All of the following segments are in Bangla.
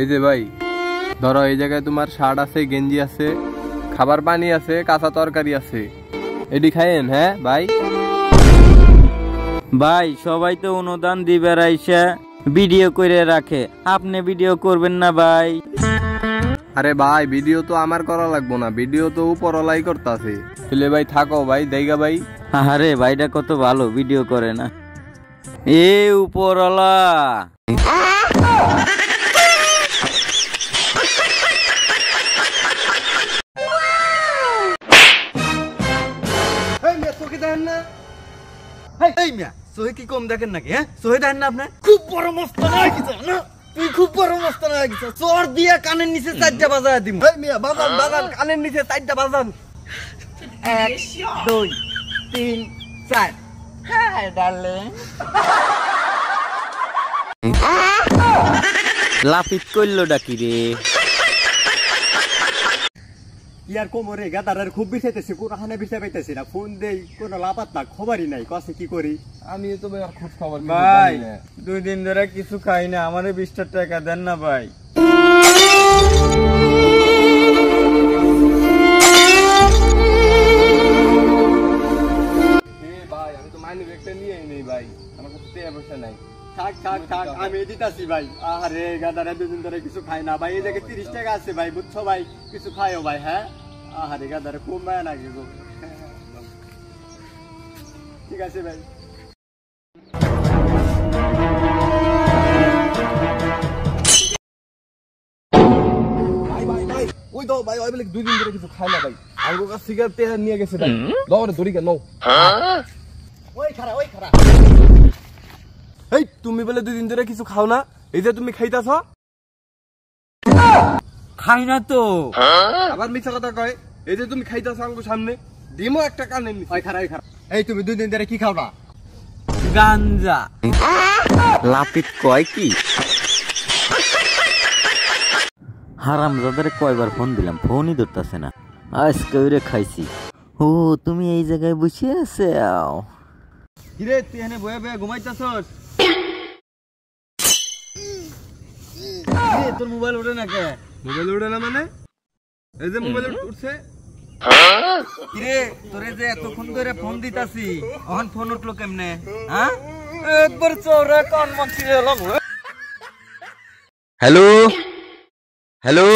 এই যে ভাই ধরো এই জায়গায় তোমার শার্ট আছে, গেঞ্জি আছে, খাবার পানি আছে, কাঁচা তরকারি আছে, এটি খাইয়েন। হ্যাঁ ভাই। ভাই সবাই তো অনুদান দিবে রাইসা ভিডিও করে রাখে, আপনি ভিডিও করবেন না ভাই? আরে ভাই ভিডিও তো আমার করা লাগবো না, ভিডিও তো উপরওয়ালাই করতেছে। তাহলে ভাই থাকো ভাই, দেইগা ভাই। আরে ভাইটা কত ভালো ভিডিও করে না। এ উপরওয়ালা কি কম দেখেন নাকি? হ্যাঁ সোহে দেখেন না আপনার? খুব বড় মস্তানা হয়ে গেছে না? তুই খুব বড় মস্তানা হয়ে গেছে। চোর দিয়ে কানের নিচে 4টা বাজায় দিম। এই মিয়া বাজান বাজান, কানের নিচে 4টা বাজান। 1 2 3 4। Hi darling. লাফিত করলো ডাকি রে। ইয়ার কোমরে গাদারের খুব বিষাইতেছে, কোনখানে বিষাই পাইতেছি না। ফোন দেই কোনো লাপাত না, খবরই নাই। কসে কি করি? আমি তো ভাই আর খোঁজ খবর ভাই 2 দিন ধরে কিছু খাই না, আমারে 20 টাকা দেন না ভাই। ভাই আমি তো মাইনে একটা নিয়ে নেই ভাই, আমার কাছে টাকা পয়সা নাই। থাক থাক থাক, আমি দিতাছি ভাই। আরে গাদারে 2 দিন ধরে কিছু খাই না ভাই। এই জায়গায় 30 টাকা আছে ভাই, বুঝছো ভাই? কিছু খাইও ভাই। হ্যাঁ আরে গাদারে কমায় নাকি গো? ঠিক আছে ভাই। ভাই ভাই ভাই ওই দাও ভাই, ওই বলে 2 দিন ধরে কিছু খায় না ভাই। আমার কাছে সিগারেট তেল নিয়ে গেছে ভাই। দাও রে ধরি কেন? ওই খারা ওই খারা। এই তুমি বলে 2 দিন ধরে কিছু খাও না, এই যে তুমি খাইতাছ? খাই না তো। আবার মিথ্যা কথা কয়। এই যে তুমি খাইতাছ আমার সামনে, ডিমও একটা কানের নিচে। ওই খারা ওই খারা। এই তুমি 2 দিন ধরে কি খাও না? গাঞ্জা। লাফিত কয় কি? হারামজাদারে কয়বার ফোন দিলাম, ফোনই ধরতেছে না। আজকে ওরে খাইছি। ও তুমি এই জায়গায় বসে আছে? কিরে তুই এখানে বয়ে বয়ে ঘুমাইতাছস? তোর মোবাইল ওঠে না কে? মোবাইল উঠে না মানে? এই যে মোবাইল উঠছে। কিরে তোরে যে এতক্ষণ ধরে ফোন দিতাছি, এখন ফোন উঠলো কেমনে? হ্যাঁ একবার চোরে কান মাছি এলাম। হ্যালো হ্যালো,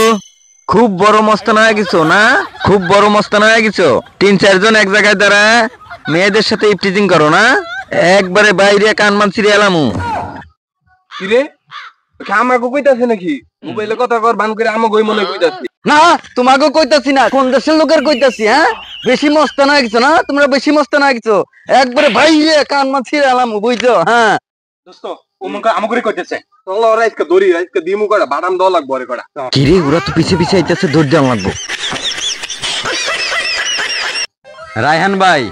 খুব বড় মস্তানা হয়ে গেছো না? খুব বড় মস্তানা হয়ে গেছো। 3-4 জন এক জায়গায় দাঁড়ায় মেয়েদের সাথে ইফটিজিং করো না? একবারে বাইরে কান মানছিরে এলামু। কিরে আমাকে কইতাছে নাকি? মোবাইলে কথা কর বান করে আমাকে মনে কইতাছি না, তোমাকে কইতাছি না, কোন দেশের লোকের কইতাছি। হ্যাঁ বেশি মস্তানা হয়ে গেছো না? তোমরা বেশি মস্তানা হয়ে গেছো, একবারে বাইরে কান মানছিরে এলামু, বুঝছো? হ্যাঁ দোস্ত ওমকা আমাকে কইতাছে। চলো ওরা আজকে দড়ি আজকে দিমু করা বাদাম দাও লাগবে ওরে করা। কিরে ওরা তো পিছে পিছে আইতাছে, ধৈর্য লাগবো। রায়হান ভাই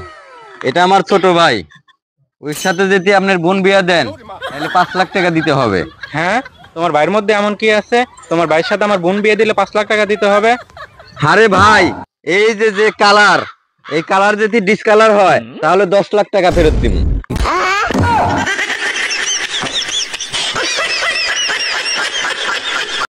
এটা আমার ছোট ভাই, ওর সাথে যদি আপনার বোন বিয়া দেন তাহলে 5 লাখ টাকা দিতে হবে। হ্যাঁ তোমার ভাইয়ের মধ্যে এমন কি আছে তোমার ভাইয়ের সাথে আমার বোন বিয়ে দিলে 5 লাখ টাকা দিতে হবে? আরে ভাই এই যে কালার, এই কালার যদি ডিসকালার হয় তাহলে 10 লাখ টাকা ফেরত দিব।